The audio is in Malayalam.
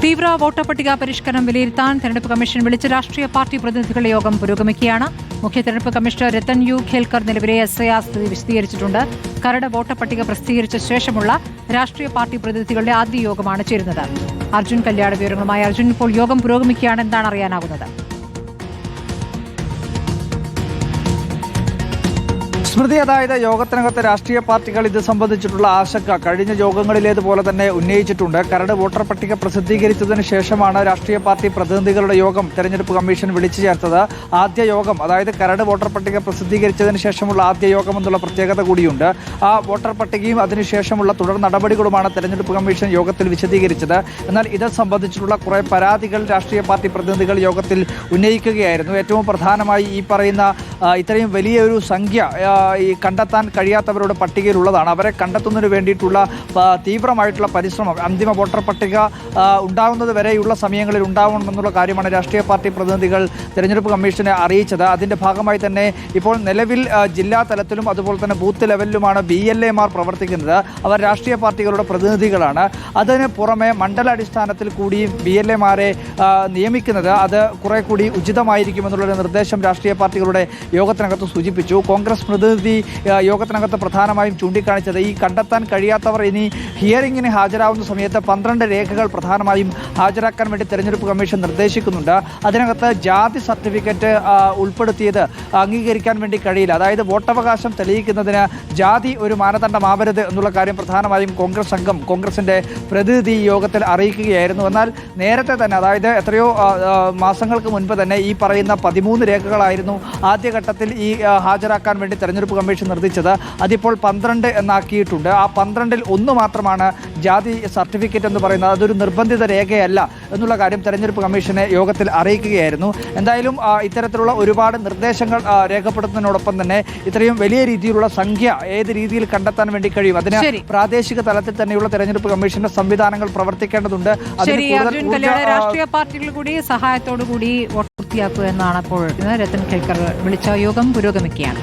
തീവ്ര വോട്ടർ പട്ടിക പരിഷ്കരണം വിലയിരുത്താൻ തെരഞ്ഞെടുപ്പ് കമ്മീഷൻ വിളിച്ച രാഷ്ട്രീയ പാർട്ടി പ്രതിനിധികളുടെ യോഗം പുരോഗമിക്കുകയാണ്. മുഖ്യ തെരഞ്ഞെടുപ്പ് കമ്മീഷണർ രത്തൻ യു ഖേൽക്കർ നിലവിലെ SIR സ്ഥിതി വിശദീകരിച്ചിട്ടുണ്ട്. കരട് വോട്ടർ പട്ടിക പ്രസിദ്ധീകരിച്ച ശേഷമുള്ള രാഷ്ട്രീയ പാർട്ടി പ്രതിനിധികളുടെ ആദ്യ യോഗമാണ് ചേരുന്നത്. അർജുൻ കല്യാണ വിവരങ്ങളുമായി. അർജുൻ, ഇപ്പോൾ യോഗം പുരോഗമിക്കുകയാണ്, എന്താണ് അറിയാനാകുന്നത്? സ്മൃതി, അതായത് യോഗത്തിനകത്ത് രാഷ്ട്രീയ പാർട്ടികൾ ഇത് സംബന്ധിച്ചിട്ടുള്ള ആശങ്ക കഴിഞ്ഞ യോഗങ്ങളിലേതുപോലെ തന്നെ ഉന്നയിച്ചിട്ടുണ്ട്. കരട് വോട്ടർ പട്ടിക പ്രസിദ്ധീകരിച്ചതിന് ശേഷമാണ് രാഷ്ട്രീയ പാർട്ടി പ്രതിനിധികളുടെ യോഗം തെരഞ്ഞെടുപ്പ് കമ്മീഷൻ വിളിച്ചു ചേർത്തത്. ആദ്യ യോഗം, അതായത് കരട് വോട്ടർ പട്ടിക പ്രസിദ്ധീകരിച്ചതിന് ശേഷമുള്ള ആദ്യ യോഗം എന്നുള്ള പ്രത്യേകത കൂടിയുണ്ട്. ആ വോട്ടർ പട്ടികയും അതിനുശേഷമുള്ള തുടർ നടപടികളുമാണ് തെരഞ്ഞെടുപ്പ് കമ്മീഷൻ യോഗത്തിൽ വിശദീകരിച്ചത്. എന്നാൽ ഇത് സംബന്ധിച്ചിട്ടുള്ള കുറെ പരാതികൾ രാഷ്ട്രീയ പാർട്ടി പ്രതിനിധികൾ യോഗത്തിൽ ഉന്നയിക്കുകയായിരുന്നു. ഏറ്റവും പ്രധാനമായി ഈ പറയുന്ന ഇത്രയും വലിയൊരു സംഖ്യ ഈ കണ്ടെത്താൻ കഴിയാത്തവരുടെ പട്ടികയിലുള്ളതാണ്. അവരെ കണ്ടെത്തുന്നതിന് വേണ്ടിയിട്ടുള്ള തീവ്രമായിട്ടുള്ള പരിശ്രമം അന്തിമ വോട്ടർ പട്ടിക ഉണ്ടാകുന്നത് വരെയുള്ള സമയങ്ങളിൽ ഉണ്ടാവണമെന്നുള്ള കാര്യമാണ് രാഷ്ട്രീയ പാർട്ടി പ്രതിനിധികൾ തെരഞ്ഞെടുപ്പ് കമ്മീഷനെ അറിയിച്ചത്. അതിൻ്റെ ഭാഗമായി തന്നെ ഇപ്പോൾ നിലവിൽ ജില്ലാ തലത്തിലും അതുപോലെ തന്നെ ബൂത്ത് ലെവലിലുമാണ് BLAമാർ പ്രവർത്തിക്കുന്നത്. അവർ രാഷ്ട്രീയ പാർട്ടികളുടെ പ്രതിനിധികളാണ്. അതിന് പുറമെ മണ്ഡലാടിസ്ഥാനത്തിൽ കൂടിയും BLAമാരെ നിയമിക്കുന്നത് അത് കുറെ കൂടി ഉചിതമായിരിക്കുമെന്നുള്ളൊരു നിർദ്ദേശം രാഷ്ട്രീയ പാർട്ടികളുടെ യോഗത്തിനകത്ത് സൂചിപ്പിച്ചു. കോൺഗ്രസ് പ്രതിനിധി യോഗത്തിനകത്ത് പ്രധാനമായും ചൂണ്ടിക്കാണിച്ചത് ഈ കണ്ടെത്താൻ കഴിയാത്തവർ ഇനി ഹിയറിംഗിന് ഹാജരാവുന്ന സമയത്ത് 12 രേഖകൾ പ്രധാനമായും ഹാജരാക്കാൻ വേണ്ടി തെരഞ്ഞെടുപ്പ് കമ്മീഷൻ നിർദ്ദേശിക്കുന്നുണ്ട്. അതിനകത്ത് ജാതി സർട്ടിഫിക്കറ്റ് ഉൾപ്പെടുത്തിയത് അംഗീകരിക്കാൻ വേണ്ടി കഴിയില്ല. അതായത് വോട്ടവകാശം തെളിയിക്കുന്നതിന് ജാതി ഒരു മാനദണ്ഡമാവരുത് എന്നുള്ള കാര്യം പ്രധാനമായും കോൺഗ്രസിന്റെ പ്രതിനിധി യോഗത്തിൽ അറിയിക്കുകയായിരുന്നു. എന്നാൽ നേരത്തെ തന്നെ, അതായത് എത്രയോ മാസങ്ങൾക്ക് മുൻപ് തന്നെ ഈ പറയുന്ന 13 രേഖകളായിരുന്നു ആദ്യഘട്ടത്തിൽ ഈ ഹാജരാക്കാൻ വേണ്ടി തെരഞ്ഞെടുപ്പ് കമ്മീഷൻ നിർദ്ദേശിച്ചത്. അതിപ്പോൾ 12 എന്നാക്കിയിട്ടുണ്ട്. ആ 12-ൽ 1 മാത്രമാണ് ജാതി സർട്ടിഫിക്കറ്റ് എന്ന് പറയുന്നത്. അതൊരു നിർബന്ധിത രേഖയല്ല എന്നുള്ള കാര്യം തെരഞ്ഞെടുപ്പ് കമ്മീഷനെ യോഗത്തിൽ അറിയിക്കുകയായിരുന്നു. എന്തായാലും ഇത്തരത്തിലുള്ള ഒരുപാട് നിർദ്ദേശങ്ങൾ രേഖപ്പെടുത്തുന്നതിനോടൊപ്പം തന്നെ ഇത്രയും വലിയ രീതിയിലുള്ള സംഖ്യ ഏത് രീതിയിൽ കണ്ടെത്താൻ വേണ്ടി കഴിയും, അതിന് പ്രാദേശിക തലത്തിൽ തന്നെയുള്ള തെരഞ്ഞെടുപ്പ് കമ്മീഷന്റെ സംവിധാനങ്ങൾ പ്രവർത്തിക്കേണ്ടതുണ്ട്. രാഷ്ട്രീയ പാർട്ടികൾ കൂടി സഹായത്തോടു കൂടി പൂർത്തിയാക്കുക എന്നാണ് അപ്പോൾ രത്തൻ ഖേൽക്കർ വിളിച്ച യോഗം പുരോഗമിക്കുകയാണ്.